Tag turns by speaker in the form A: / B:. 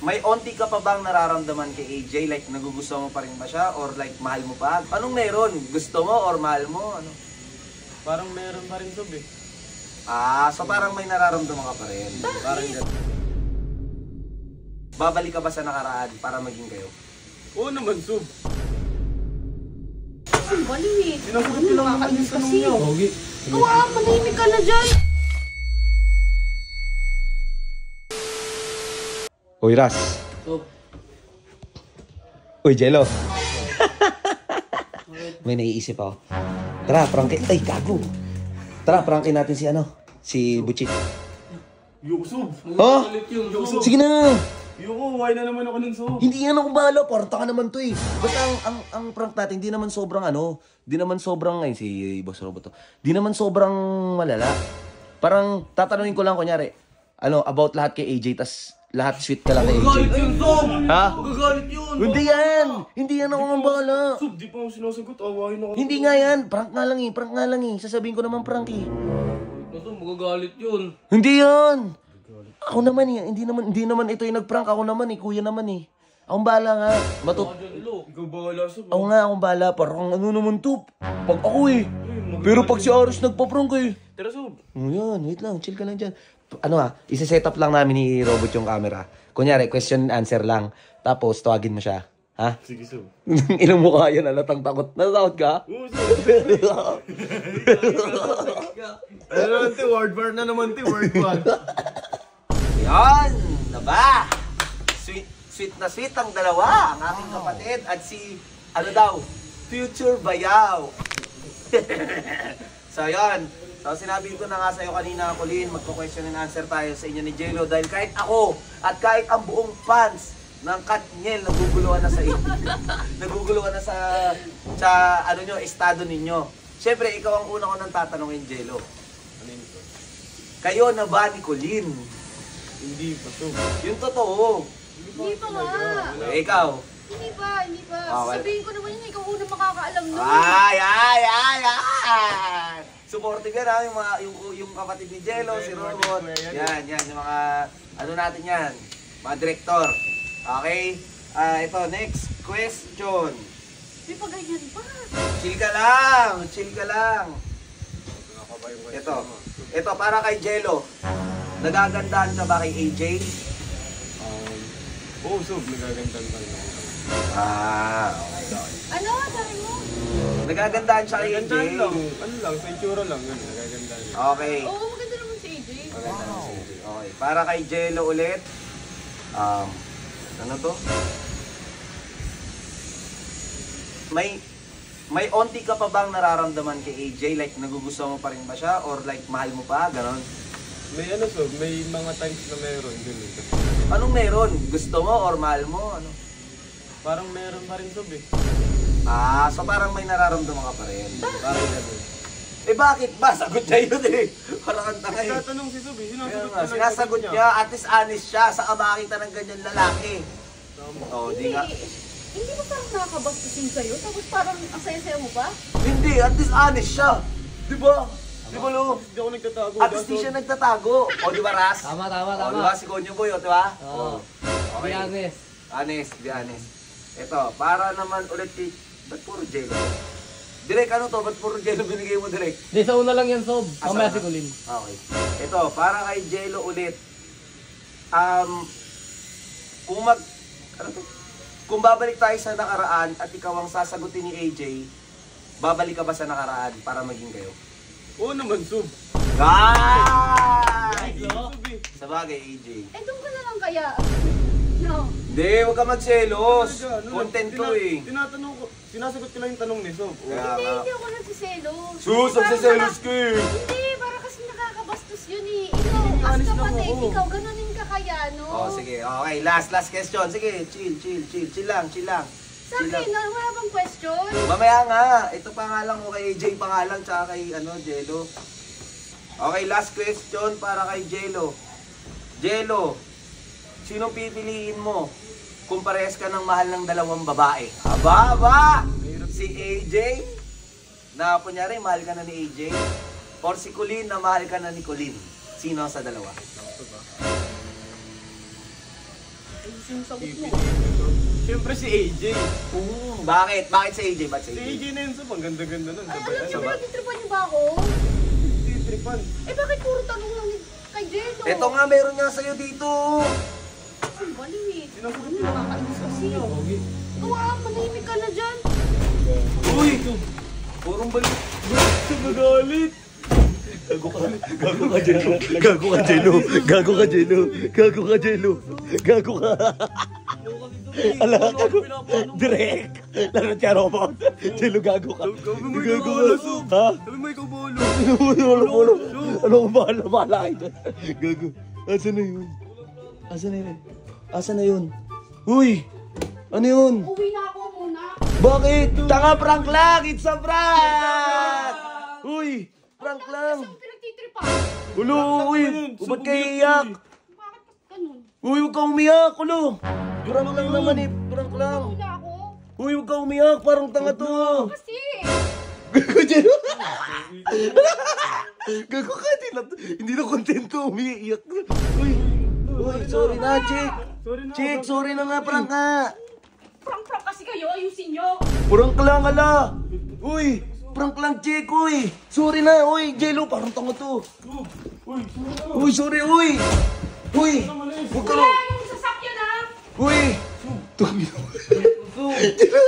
A: May onti ka pa bang nararamdaman kay AJ? Like, nagugustuhan mo pa rin ba siya? Or like, mahal mo pa? Anong meron? Gusto mo or mahal mo? Ano?
B: Parang meron pa rin, Sob eh.
A: So parang may nararamdaman ka pa rin. Parang gano'n. Babalik ka ba sa nakaraan para maging kayo?
B: Oo naman, Sob.
C: Ang baliw eh.
B: Sinasagot ko lang naman yung tanong niya. Pogi.
C: Kawa, manahimik ka na dyan.
A: Uy, Ras.
B: Sob.
A: Uy, Jello. May naiisip ako. Tara, prangkin. Ay, gago. Tara, prangkin natin si si Butchik.
B: Yuko, Sob.
A: Oh? Sige na.
B: Yuko, why na naman ako nun, Sob?
A: Hindi yan ako bahala. Porta ka naman to eh. Basta ang prank natin, hindi naman sobrang hindi naman sobrang, ay si Boss Robot to. Hindi naman sobrang malala. Parang tatanungin ko lang, kunyari, about lahat kay AJ, tas lahat sweet ka lang kay AJ.
B: Magagalit yun, Sob!
A: Ha?
B: Magagalit yun!
A: Hindi yan! Hindi yan ako ang bahala.
B: Sob, di pa ako sinasagot. Awahin ako.
A: Hindi nga yan. Prank nga lang eh. Sasabihin ko naman prank eh.
B: Sob, magagalit yun.
A: Hindi yan! Ako naman eh. Hindi naman ito yung nag-prank. Ako naman eh. Kuya naman eh. Akong bahala nga.
B: Ikaw bahala, Sob.
A: Ako nga akong bahala. Parang ano naman to. Pag ako eh. Pero pag si Aris nagpa-prank eh.
B: Tara, Sob.
A: Yan, wait lang. Chill ka lang dyan. Isa-set up lang namin ni Robot yung camera. Kunyari, question and answer lang. Tapos, tawagin mo siya. Ha?
B: Sige, Sob.
A: Ilang mukha yan, alatang takot. Natatakot ka?
B: Oo, Sob. Ano naman, te? Word bar na naman, te. Word bar.
A: Yan! Na ba? Sweet na sweet ang dalawa. Ang aking kapatid at si, Future Bayaw. So, yan. So, sinabi ko na nga sa'yo kanina, Colleen, magko-question and answer tayo sa inyo ni Jello. Dahil kahit ako at kahit ang buong fans ng Katniel, naguguluhan na sa inyo. Naguguluhan na sa estado ninyo. Siyempre, ikaw ang una ko nang tatanungin, Jello.
B: Ano yun, Sob?
A: Kayo na ba ni Colleen?
B: Hindi pa, Sob.
A: Yung totoo.
C: Hindi pa nga.
A: Ikaw?
C: Hindi pa.
A: Well.
C: Sabihin ko naman yun, ikaw una makakaalam nun.
A: Ay! Supportive yan ha, yung kapatid ni Jello, si Robot. Yan, yung mga, natin yan, mga direktor. Okay? Ito, next question.
C: Di pa ganyan pa.
A: Chill ka lang. Ito, para kay Jello. Nagagandahan ka ba kay AJ?
B: Oo, Sob. Nagagandahan pa rin ako.
A: Okay.
C: Ano? Sabi mo?
A: Nagagandahan siya kay AJ?
B: Nagagandahan lang. Ano lang, sa itsura lang. Yun, nagagandahan.
A: Okay.
C: Oo, maganda naman si AJ.
A: Okay. Para kay Jello ulit. Ano to? May onti ka pa bang nararamdaman kay AJ? Like, nagugustuhan mo pa rin ba siya? Or like, mahal mo pa? Ganon?
B: May Sob. May mga times na meron. Ganun.
A: Anong meron? Gusto mo or mahal mo? Ano?
B: Parang meron pa rin, Sob eh.
A: So parang may nararamdaman ka pa rin. Parang gano'n. Bakit ba? Sagot niya yun eh. Parang ang tanga eh.
B: Tatanong si Sob eh.
A: Sinasagot niya. At least honest siya. Saka makita ng ganyan lalaki. Di nga.
C: Hindi mo parang nakakabastusin sa'yo? Tapos parang ang saya-saya mo pa?
A: Hindi. At least honest siya. Di ba? Di ba, Lo?
B: Hindi ako nagtatago.
A: At least di siya nagtatago. Di ba, Ras?
D: Tama.
A: Di ba? Si Konyo Boy, di ba?
D: Oo.
A: Okay. Be honest. Ito, para naman ulit ba't puro Jello? Direk, ano to? Ba't puro Jello binigay mo, Direk?
D: Di, sa una lang yan, Sob. Mamaya si Colleen.
A: Okay. Ito, para kay Jello ulit. Kung babalik tayo sa nakaraan at ikaw ang sasagutin ni AJ, babalik ka ba sa nakaraan para maging kayo?
B: Oo naman, Sob.
A: Sob eh. Sa bagay, AJ.
C: Doon ka na lang kaya. No.
A: Hindi, huwag ka magselos. Content to eh.
B: Sinasagot ko lang yung tanong ni Sob.
C: Hindi ako nagsiselos.
A: Sus, nagsiselos ka eh.
C: Hindi, para kasi nakakabastos yun eh. Ikaw, as kapatid, ikaw, ganunin ka kaya, no?
A: Sige. Okay, last question. Sige, chill lang.
C: Sa akin, wala bang question?
A: Mamaya nga, ito pangalan ko kay AJ pangalan tsaka kay Jello. Okay, last question para kay Jello. Jello, sino pipiliin mo kung parehas ka ng mahal ng dalawang babae? Aba! Si AJ, na kunyari mahal ka na ni AJ, or si Colleen na mahal ka na ni Colleen? Sino sa dalawa?
C: Ayusin mo sagot mo.
B: Siyempre si AJ.
A: Bakit? Bakit si AJ? Ba't si
B: Si
A: AJ?
B: AJ na yun, Sob. Ang ganda-ganda nun.
C: Ay,
B: Sabay,
C: alam niyo,
B: sabay.
C: pinagtitripan niyo ba ako?
B: Tripan.
C: Eh, bakit puro tanong lang kay Jello?
A: Ito nga, meron nga sa'yo dito.
C: Ang baliw eh. Ano, nakakainis kasi. Gawa, manahimik ka na dyan.
A: Uy! Purong balik.
B: Nagalit.
E: Gago ka, Jello. Gago ka, Jello. Gago ka, Jello. Gago ka, Jello. Gago ka. Ala, gago. Direk. Laro siya, robot. Jello, gago ka. Gago ka. Ha?
B: Sabi mo ikaw bolo.
E: Ano ko bahala kayo. Gago. Asan na yun? Asan na yun? Asan na yun? Uy! Ano yun?
C: Uwi na ako muna.
E: Bakit? Tanga, prank lang! It's a prank! Uy! Prank lang!
C: Saan pinagtitripan?
E: Ulo, uy! Ba't kayo iyak?
C: Bakit ganun?
E: Uy, huwag ka umiyak, ulo! Prank lang naman eh, prank lang.
C: Wala ako.
E: Uy, huwag ka umiyak, parang tanga to.
C: Kasi,
E: Gago, Jello! Gago ka, hindi na kontento, umiiyak. Uy! Uy, sorry na, Chick! Chick, sorry na nga, prank nga!
C: prank-prank kasi kayo, ayusin nyo.
E: Prank lang, ala! Uy! Prank lang, Chick, uy! Sorry na, uy! Jello, parang tanga to. Uy, sorry, uy! Uy! Huwag ka
C: Wala
E: na!
C: yung sasakyan ha.
E: Uy! Jello,